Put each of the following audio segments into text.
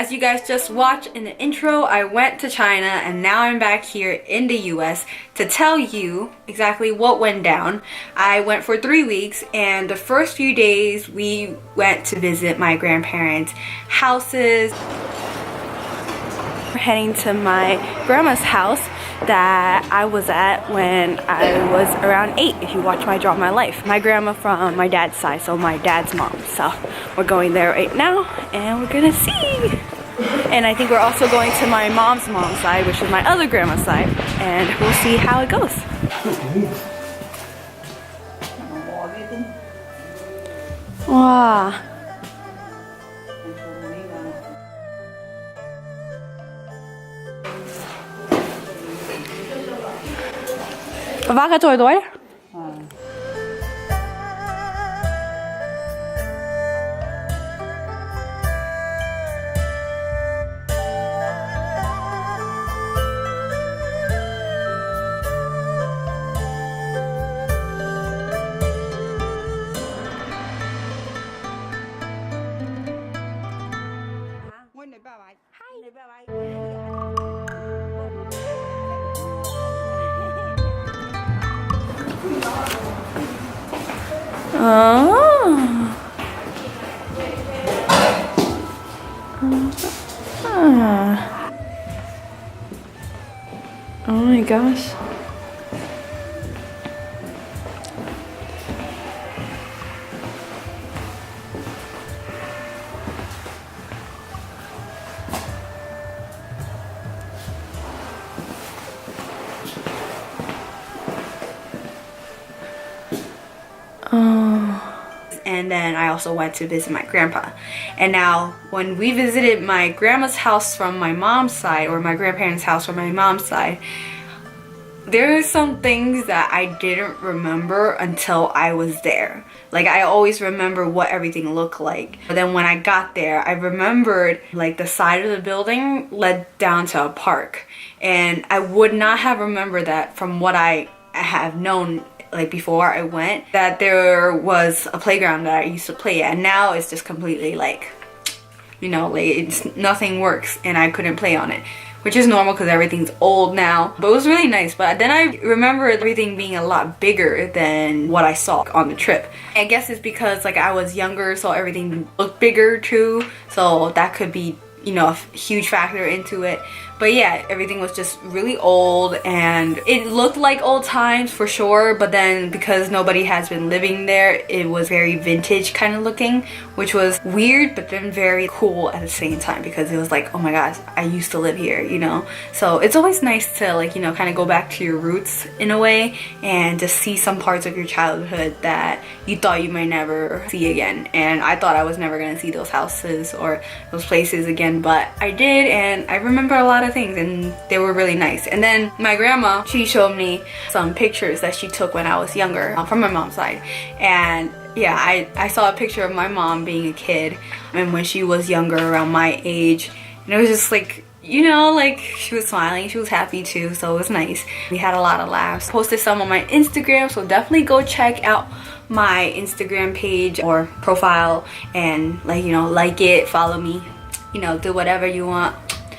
as you guys just watched in the intro, I went to China and now I'm back here in the US to tell you exactly what went down. I went for 3 weeks, and the first few days we went to visit my grandparents' houses. We're heading to my grandma's house that I was at when I was around 8, if you watch my Draw My Life. My grandma from my dad's side, so my dad's mom. So we're going there right now and we're gonna see. And I think we're also going to my mom's side, which is my other grandma's side, and we'll see how it goes. Wow.爸爸做多呀？Oh my gosh. And then I also went to visit my grandpa. And now when we visited my grandma's house from my mom's side, or my grandparents' house from my mom's side, there are some things that I didn't remember until I was there. Like, I always remember what everything looked like, but then when I got there, I remembered like the side of the building led down to a park, and I would not have remembered that from what I have known like before I went, that there was a playground that I used to play at, and now it's just completely like, you know, like it's nothing works and I couldn't play on it, which is normal because everything's old now. But it was really nice. But then I remember everything being a lot bigger than what I saw on the trip. I guess it's because like I was younger, so everything looked bigger too, so that could be, you know, a huge factor into it. But yeah, everything was just really old and it looked like old times for sure, but then because nobody has been living there, it was very vintage kind of looking, which was weird but then very cool at the same time, because it was like, oh my gosh, I used to live here, you know? So it's always nice to, like, you know, kind of go back to your roots in a way and just see some parts of your childhood that you thought you might never see again. And I thought I was never gonna see those houses or those places again, but I did, and I remember a lot of things and they were really nice. And then my grandma, she showed me some pictures that she took when I was younger from my mom's side, and yeah, I saw a picture of my mom being a kid and when she was younger, around my age, and it was just like, you know, like she was smiling, she was happy too, so it was nice. We had a lot of laughs. Posted some on my Instagram, so definitely go check out my Instagram page or profile and, like, you know, like it, follow me, you know, do whatever you want.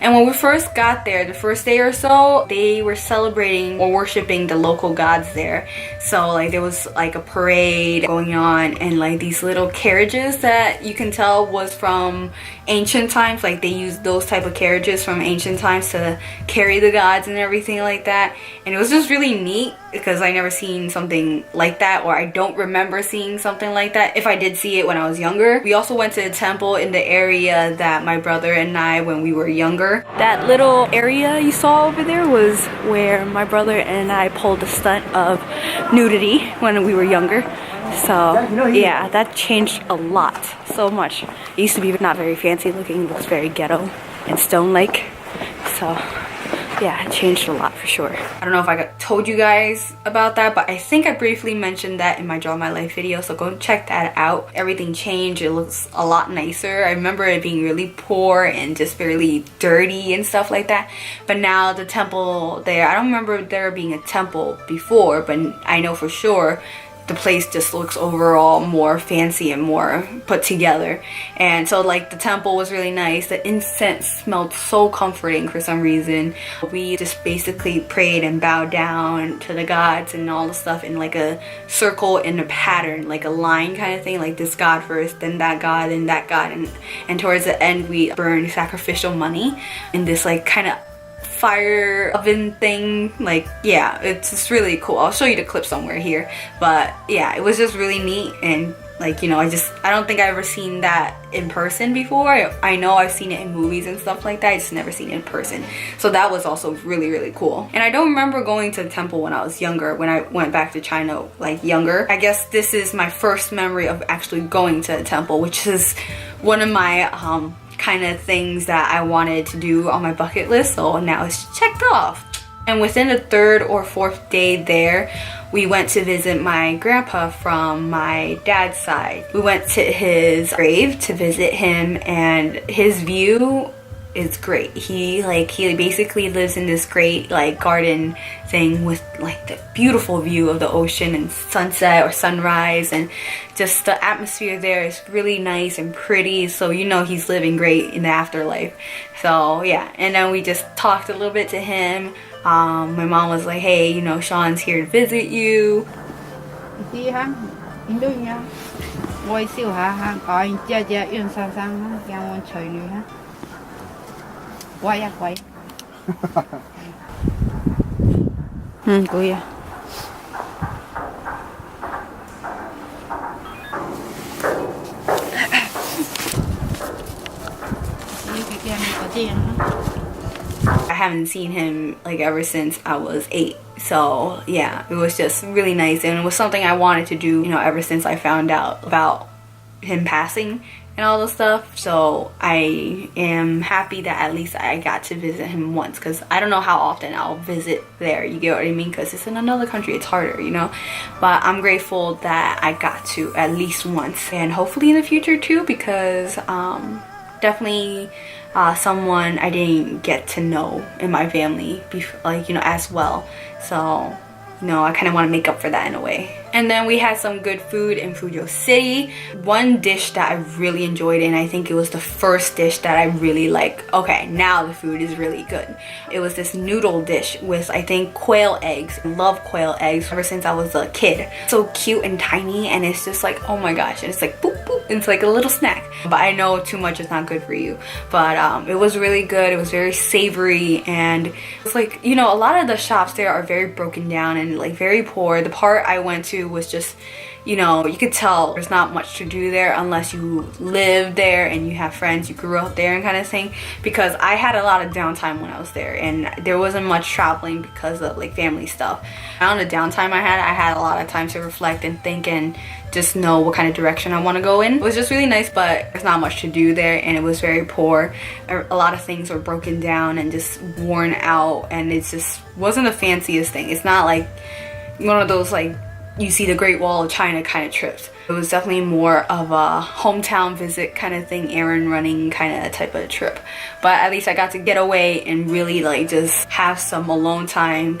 And when we first got there, the first day or so, they were celebrating or worshiping the local gods there. So like there was like a parade going on, and like these little carriages that you can tell was from ancient times. Like they used those type of carriages from ancient times to carry the gods and everything like that. And it was just really neat because I never seen something like that, or I don't remember seeing something like that if I did see it when I was younger. We also went to a temple in the area that my brother and I, when we were younger. That little area you saw over there was where my brother and I pulled a stunt of nudity when we were younger. So yeah, that changed a lot, so much. It used to be not very fancy looking, it looks very ghetto and stone-like. So yeah, it changed a lot for sure. I don't know if I told you guys about that, but I think I briefly mentioned that in my Draw My Life video, so go check that out. Everything changed, it looks a lot nicer. I remember it being really poor and just really dirty and stuff like that, but now the temple there, I don't remember there being a temple before, but I know for sure the place just looks overall more fancy and more put together. And so like the temple was really nice. The incense smelled so comforting for some reason. We just basically prayed and bowed down to the gods and all the stuff in like a circle in a pattern, like a line kind of thing, like this god first, then that god, and that god, and towards the end we burned sacrificial money in this like kind of fire oven thing. Like, yeah, it's just really cool. I'll show you the clip somewhere here, but yeah, it was just really neat. And like, you know, I don't think I've ever seen that in person before. I know I've seen it in movies and stuff like that, I just never seen it in person. So that was also really, really cool. And I don't remember going to the temple when I was younger, when I went back to China, like younger. I guess this is my first memory of actually going to the temple, which is one of my kind of things that I wanted to do on my bucket list, so now it's checked off. And within the 3rd or 4th day there, we went to visit my grandpa from my dad's side. We went to his grave to visit him, and his view is great. He basically lives in this great like garden thing with like the beautiful view of the ocean and sunset or sunrise, and just the atmosphere there is really nice and pretty, so you know he's living great in the afterlife. So yeah, and then we just talked a little bit to him. My mom was like, hey, you know, Sean's here to visit you. I haven't seen him like ever since I was 8. So yeah, it was just really nice, and it was something I wanted to do, you know, ever since I found out about him passing and all the stuff. So I am happy that at least I got to visit him once, because I don't know how often I'll visit there, you get what I mean, because it's in another country, it's harder, you know. But I'm grateful that I got to at least once, and hopefully in the future too, because definitely someone I didn't get to know in my family, like, you know, as well. So, you know, I kind of want to make up for that in a way. And then we had some good food in Fuzhou City. One dish that I really enjoyed, and I think it was the first dish that I really like, okay, now the food is really good. It was this noodle dish with, I think, quail eggs. I love quail eggs ever since I was a kid. So cute and tiny, and it's just like, oh my gosh, and it's like boop boop, it's like a little snack. But I know too much is not good for you. But it was really good. It was very savory, and it's like, you know, a lot of the shops there are very broken down and like very poor. The part I went to was just, you know, you could tell there's not much to do there unless you live there and you have friends, you grew up there and kind of thing, because I had a lot of downtime when I was there, and there wasn't much traveling because of like family stuff. On the downtime I had a lot of time to reflect and think and just know what kind of direction I want to go in. It was just really nice, but there's not much to do there, and it was very poor. A lot of things were broken down and just worn out, and it just wasn't the fanciest thing. It's not like one of those like you see the Great Wall of China kind of trips. It was definitely more of a hometown visit kind of thing, errand running kind of type of trip. But at least I got to get away and really like just have some alone time.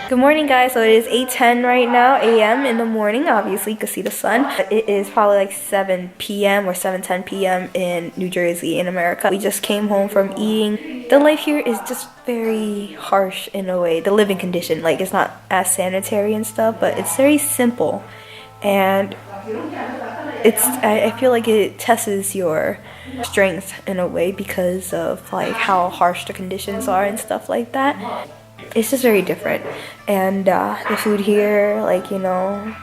Good morning, guys. So it is 8:10 right now, a.m. in the morning. Obviously you can see the sun, but it is probably like 7 p.m. or 7:10 p.m. in New Jersey in America. We just came home from eating. The life here is just very harsh in a way. The living condition, like, it's not as sanitary and stuff, but it's very simple, and I feel like it tests your strength in a way because of like how harsh the conditions are and stuff like that. It's just very different. And the food here, like, you know,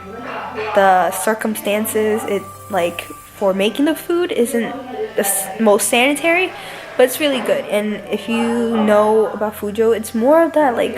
the circumstances, it like for making the food isn't the most sanitary, but it's really good. And if you know about Fuzhou, it's more of that like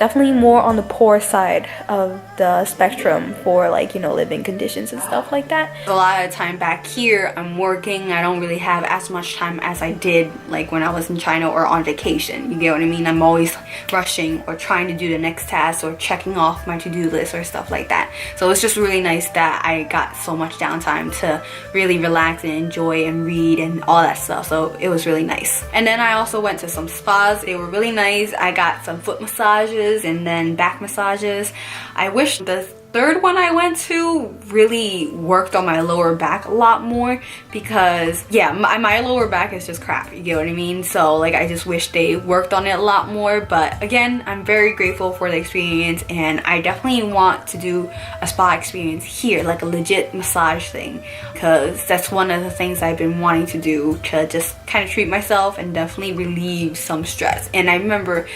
definitely more on the poor side of the spectrum for like, you know, living conditions and stuff like that. A lot of time back here I'm working. I don't really have as much time as I did like when I was in China or on vacation. You get what I mean? I'm always rushing or trying to do the next task or checking off my to-do list or stuff like that. So it's just really nice that I got so much downtime to really relax and enjoy and read and all that stuff. So it was really nice. And then I also went to some spas. They were really nice. I got some foot massages and then back massages. I wish the third one I went to really worked on my lower back a lot more, because yeah, my lower back is just crap, you get what I mean? So like I just wish they worked on it a lot more. But again, I'm very grateful for the experience, and I definitely want to do a spa experience here, like a legit massage thing, because that's one of the things I've been wanting to do, to just kind of treat myself and definitely relieve some stress. And I remember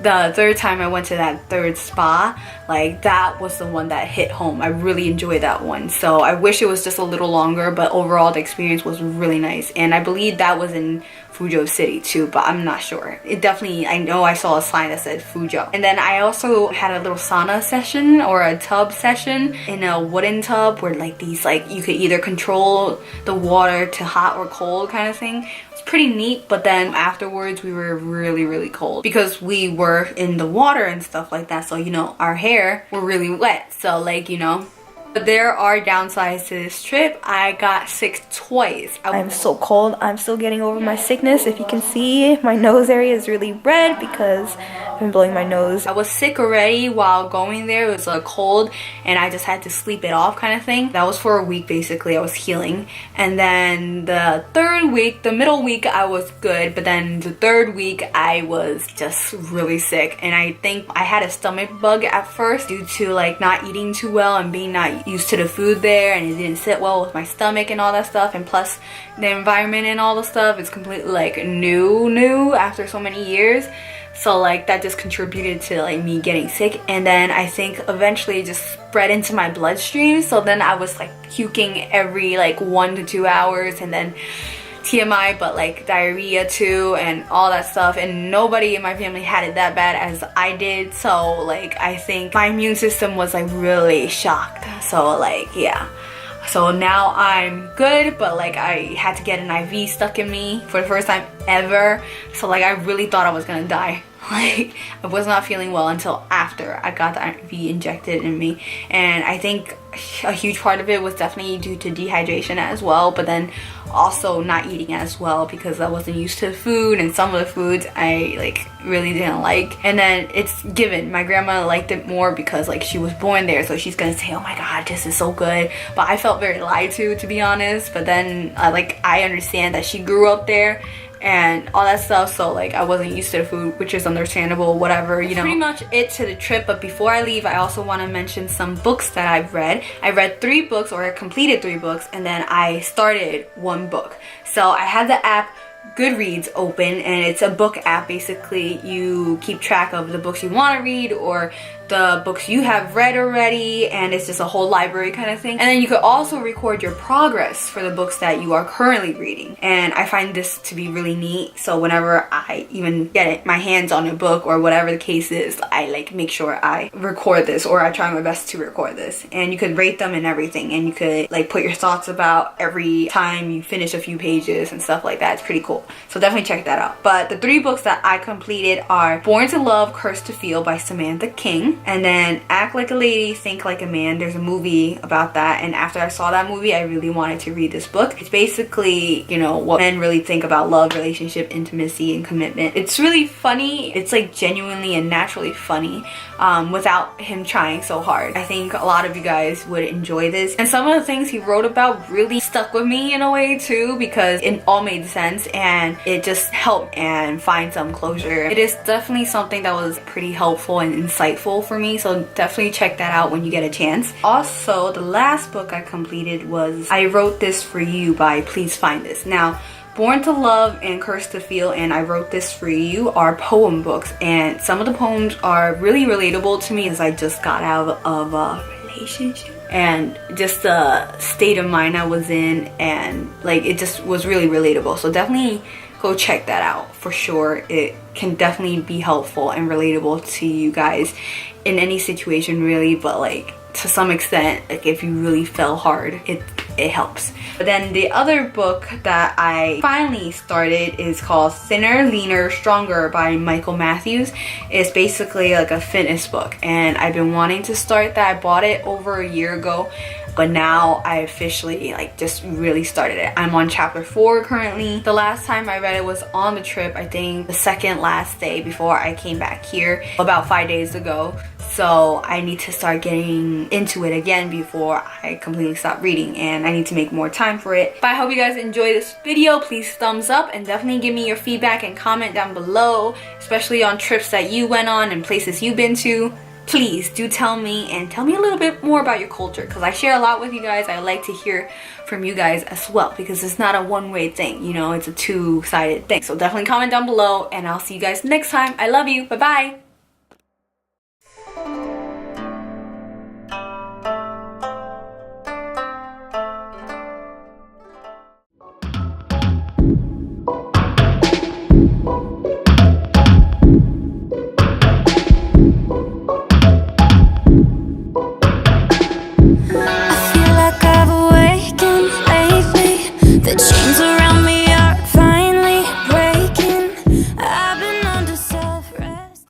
the third time I went to that third spa, like that was the one that hit home. I really enjoyed that one. So I wish it was just a little longer, but overall the experience was really nice. And I believe that was in Fuzhou city too, but I'm not sure. It definitely, I know I saw a sign that said Fuzhou. And then I also had a little sauna session or a tub session in a wooden tub where like these, like you could either control the water to hot or cold kind of thing. It's pretty neat. But then afterwards we were really cold because we were in the water and stuff like that. So you know, our hair were really wet. So like, you know, but there are downsides to this trip. I got sick twice. I'm so cold. I'm still getting over my sickness. If you can see, my nose area is really red because I've been blowing my nose. I was sick already while going there. It was a cold and I just had to sleep it off kind of thing. That was for a week basically. I was healing. And then the third week, the middle week, I was good. But then the third week, I was just really sick. And I think I had a stomach bug at first due to like not eating too well and being not used to the food there, and it didn't sit well with my stomach and all that stuff. And plus the environment and all the stuff is completely like new after so many years. So like that just contributed to like me getting sick. And then I think eventually it just spread into my bloodstream. So then I was like puking every like 1 to 2 hours, and then TMI, but like diarrhea too and all that stuff. And nobody in my family had it that bad as I did. So like I think my immune system was like really shocked. So like yeah, so now I'm good, but like I had to get an IV stuck in me for the first time ever. So like I really thought I was gonna die. Like I was not feeling well until after I got the IV injected in me. And I think a huge part of it was definitely due to dehydration as well, but then also not eating as well because I wasn't used to the food, and some of the foods I like really didn't like. And then it's given, my grandma liked it more because like she was born there, so she's gonna say, oh my god, this is so good. But I felt very lied to be honest. But then like I understand that she grew up there and all that stuff, so like I wasn't used to the food, which is understandable, whatever, you know. Pretty much it to the trip. But before I leave, I also want to mention some books that I've read. I read 3 books, or I completed 3 books, and then I started 1 book. So I had the app Goodreads open, and it's a book app. Basically you keep track of the books you want to read or the books you have read already, and it's just a whole library kind of thing. And then you could also record your progress for the books that you are currently reading, and I find this to be really neat. So whenever I even get my hands on a book or whatever the case is, I like make sure I record this, or I try my best to record this. And you could rate them and everything, and you could like put your thoughts about every time you finish a few pages and stuff like that. It's pretty cool, so definitely check that out. But the 3 books that I completed are Born to Love, Cursed to Feel by Samantha King, and then Act Like a Lady, Think Like a Man. There's a movie about that, and after I saw that movie, I really wanted to read this book. It's basically, you know, what men really think about love, relationship, intimacy, and commitment. It's really funny. It's like genuinely and naturally funny without him trying so hard. I think a lot of you guys would enjoy this, and some of the things he wrote about really stuck with me in a way too, because it all made sense and it just helped and find some closure. It is definitely something that was pretty helpful and insightful for me, so definitely check that out when you get a chance. Also, the last book I completed was I Wrote This For You by Please Find This. Now, Born to Love and Cursed to Feel and I Wrote This For You are poem books, and some of the poems are really relatable to me as I just got out of a relationship and just the state of mind I was in, and like it just was really relatable. So definitely go check that out for sure. It can definitely be helpful and relatable to you guys in any situation really, but like to some extent, like if you really fell hard, it helps. But then the other book that I finally started is called Thinner, Leaner, Stronger by Michael Matthews. It's basically like a fitness book, and I've been wanting to start that. I bought it over a year ago, but now I officially like just really started it. I'm on chapter 4 currently. The last time I read it was on the trip, I think the second last day before I came back here about 5 days ago. So I need to start getting into it again before I completely stop reading, and I need to make more time for it. But I hope you guys enjoy this video. Please thumbs up and definitely give me your feedback and comment down below, especially on trips that you went on and places you've been to. Please do tell me, and tell me a little bit more about your culture, because I share a lot with you guys. I like to hear from you guys as well, because it's not a one-way thing, you know, it's a two-sided thing. So definitely comment down below, and I'll see you guys next time. I love you. Bye-bye. The chains are